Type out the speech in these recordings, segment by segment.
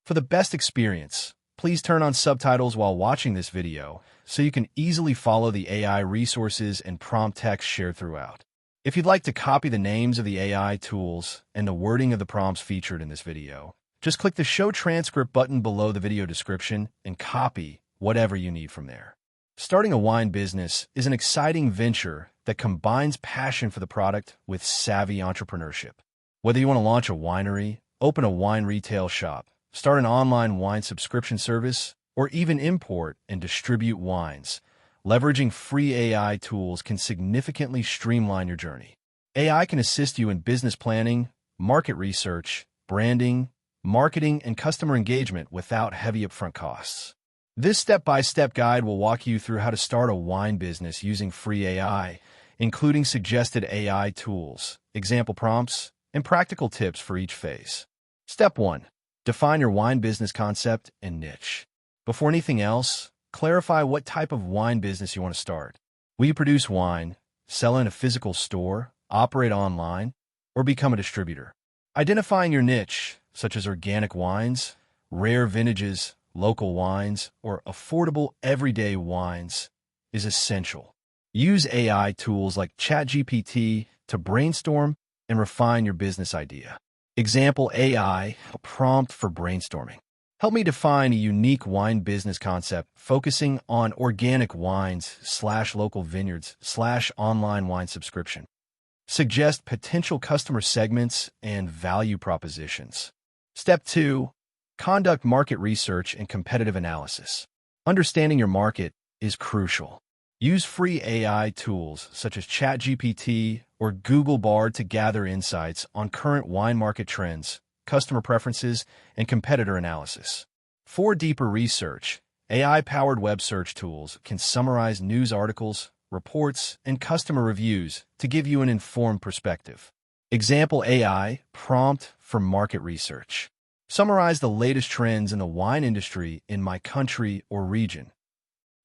For the best experience, please turn on subtitles while watching this video so you can easily follow the AI resources and prompt text shared throughout. If you'd like to copy the names of the AI tools and the wording of the prompts featured in this video, just click the Show Transcript button below the video description and copy whatever you need from there. Starting a wine business is an exciting venture that combines passion for the product with savvy entrepreneurship. Whether you want to launch a winery, open a wine retail shop, start an online wine subscription service, or even import and distribute wines, leveraging free AI tools can significantly streamline your journey. AI can assist you in business planning, market research, branding, marketing, and customer engagement without heavy upfront costs. This step-by-step guide will walk you through how to start a wine business using free AI, including suggested AI tools, example prompts, and practical tips for each phase. Step 1. Define your wine business concept and niche. Before anything else, clarify what type of wine business you want to start. Will you produce wine, sell in a physical store, operate online, or become a distributor? Identifying your niche, such as organic wines, rare vintages, local wines, or affordable everyday wines, is essential. Use AI tools like ChatGPT to brainstorm and refine your business idea. Example AI, a prompt for brainstorming. Help me define a unique wine business concept focusing on organic wines / local vineyards / online wine subscription. Suggest potential customer segments and value propositions. Step 2. Conduct market research and competitive analysis. Understanding your market is crucial. Use free AI tools such as ChatGPT or Google Bard to gather insights on current wine market trends, customer preferences, and competitor analysis. For deeper research, AI-powered web search tools can summarize news articles, reports, and customer reviews to give you an informed perspective. Example AI, prompt for market research. Summarize the latest trends in the wine industry in my country or region.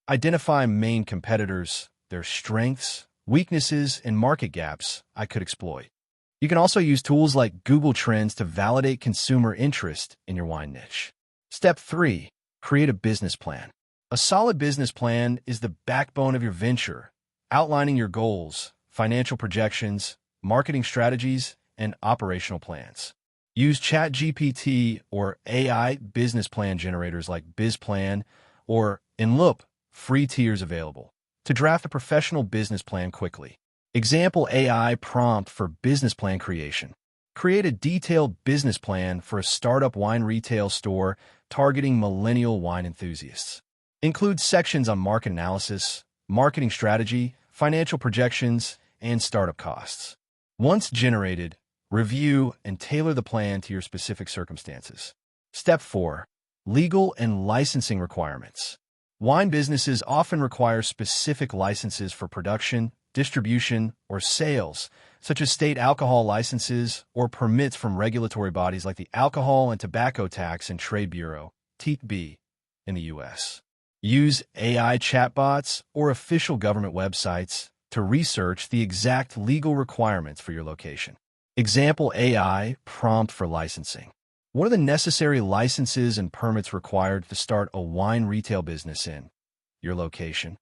Identify main competitors, their strengths, weaknesses, and market gaps I could exploit. You can also use tools like Google Trends to validate consumer interest in your wine niche. Step 3. Create a business plan. A solid business plan is the backbone of your venture, outlining your goals, financial projections, marketing strategies, and operational plans. Use ChatGPT or AI business plan generators like BizPlan or Inloop, free tiers available, to draft a professional business plan quickly. Example AI prompt for business plan creation. Create a detailed business plan for a startup wine retail store targeting millennial wine enthusiasts. Include sections on market analysis, marketing strategy, financial projections, and startup costs. Once generated, review and tailor the plan to your specific circumstances. Step 4. Legal and licensing requirements. Wine businesses often require specific licenses for production, distribution, or sales, such as state alcohol licenses or permits from regulatory bodies like the Alcohol and Tobacco Tax and Trade Bureau, TTB, in the U.S. Use AI chatbots or official government websites to research the exact legal requirements for your location. Example AI prompt for licensing. What are the necessary licenses and permits required to start a wine retail business in your location?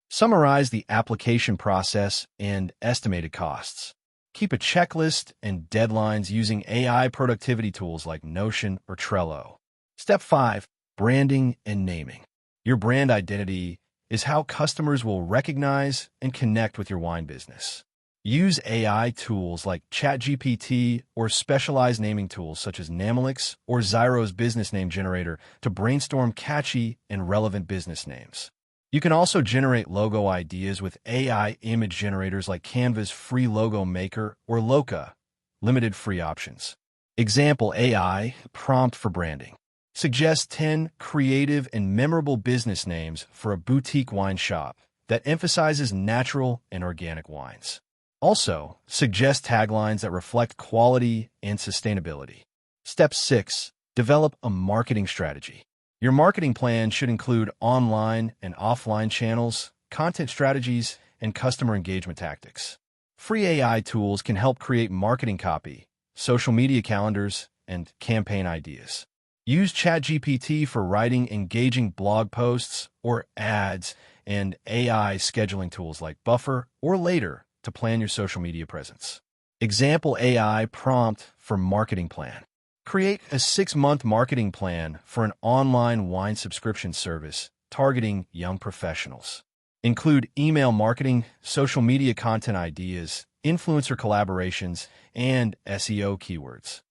Summarize the application process and estimated costs. Keep a checklist and deadlines using AI productivity tools like Notion or Trello. Step 5. Branding and naming. Your brand identity is how customers will recognize and connect with your wine business. Use AI tools like ChatGPT or specialized naming tools such as Namelix or Zyro's business name generator to brainstorm catchy and relevant business names. You can also generate logo ideas with AI image generators like Canva's free logo maker or Loca, limited free options. Example AI prompt for branding. Suggest 10 creative and memorable business names for a boutique wine shop that emphasizes natural and organic wines. Also, suggest taglines that reflect quality and sustainability. Step 6. Develop a marketing strategy. Your marketing plan should include online and offline channels, content strategies, and customer engagement tactics. Free AI tools can help create marketing copy, social media calendars, and campaign ideas. Use ChatGPT for writing engaging blog posts or ads, and AI scheduling tools like Buffer or Later to plan your social media presence. Example AI prompt for marketing plan. Create a 6-month marketing plan for an online wine subscription service targeting young professionals. Include email marketing, social media content ideas, influencer collaborations, and SEO keywords.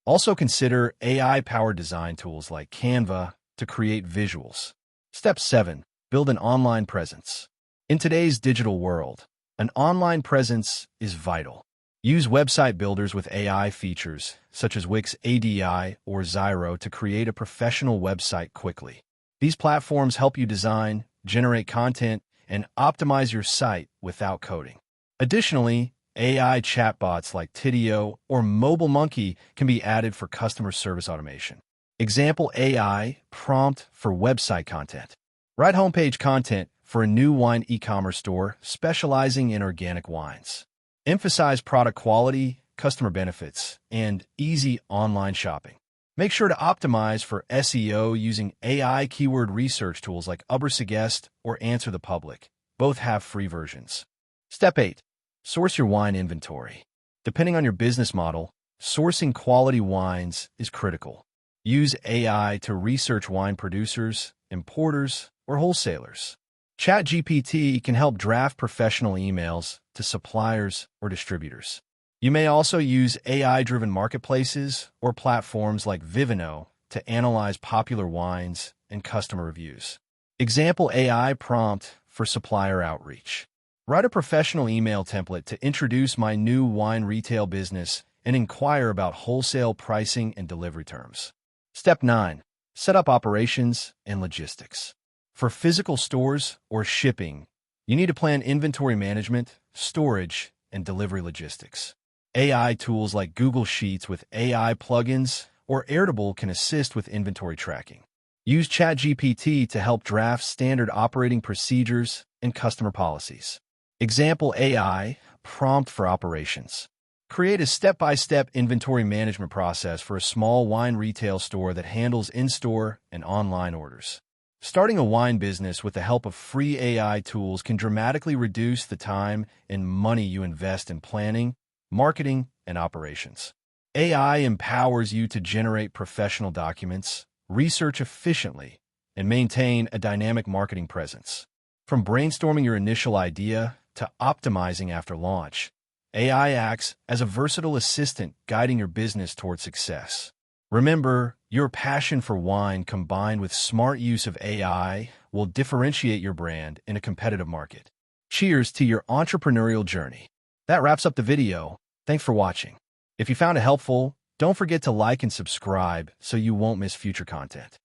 Also consider AI-powered design tools like Canva to create visuals. Step 7. Build an online presence. In today's digital world, an online presence is vital. Use website builders with AI features, such as Wix ADI or Zyro, to create a professional website quickly. These platforms help you design, generate content, and optimize your site without coding. Additionally, AI chatbots like Tidio or Mobile Monkey can be added for customer service automation. Example AI prompt for website content. Write homepage content for a new wine e-commerce store specializing in organic wines. Emphasize product quality, customer benefits, and easy online shopping. Make sure to optimize for SEO using AI keyword research tools like Ubersuggest or Answer the Public. Both have free versions. Step 8. Source your wine inventory. Depending on your business model, sourcing quality wines is critical. Use AI to research wine producers, importers, or wholesalers. ChatGPT can help draft professional emails to suppliers or distributors. You may also use AI-driven marketplaces or platforms like Vivino to analyze popular wines and customer reviews. Example AI prompt for supplier outreach. Write a professional email template to introduce my new wine retail business and inquire about wholesale pricing and delivery terms. Step 9. Set up operations and logistics. For physical stores or shipping, you need to plan inventory management, storage, and delivery logistics. AI tools like Google Sheets with AI plugins or Airtable can assist with inventory tracking. Use ChatGPT to help draft standard operating procedures and customer policies. Example AI prompt for operations. Create a step-by-step inventory management process for a small wine retail store that handles in-store and online orders. Starting a wine business with the help of free AI tools can dramatically reduce the time and money you invest in planning, marketing, and operations. AI empowers you to generate professional documents, research efficiently, and maintain a dynamic marketing presence. From brainstorming your initial idea to optimizing after launch, AI acts as a versatile assistant guiding your business toward success. Remember, your passion for wine combined with smart use of AI will differentiate your brand in a competitive market. Cheers to your entrepreneurial journey. That wraps up the video. Thanks for watching. If you found it helpful, don't forget to like and subscribe so you won't miss future content.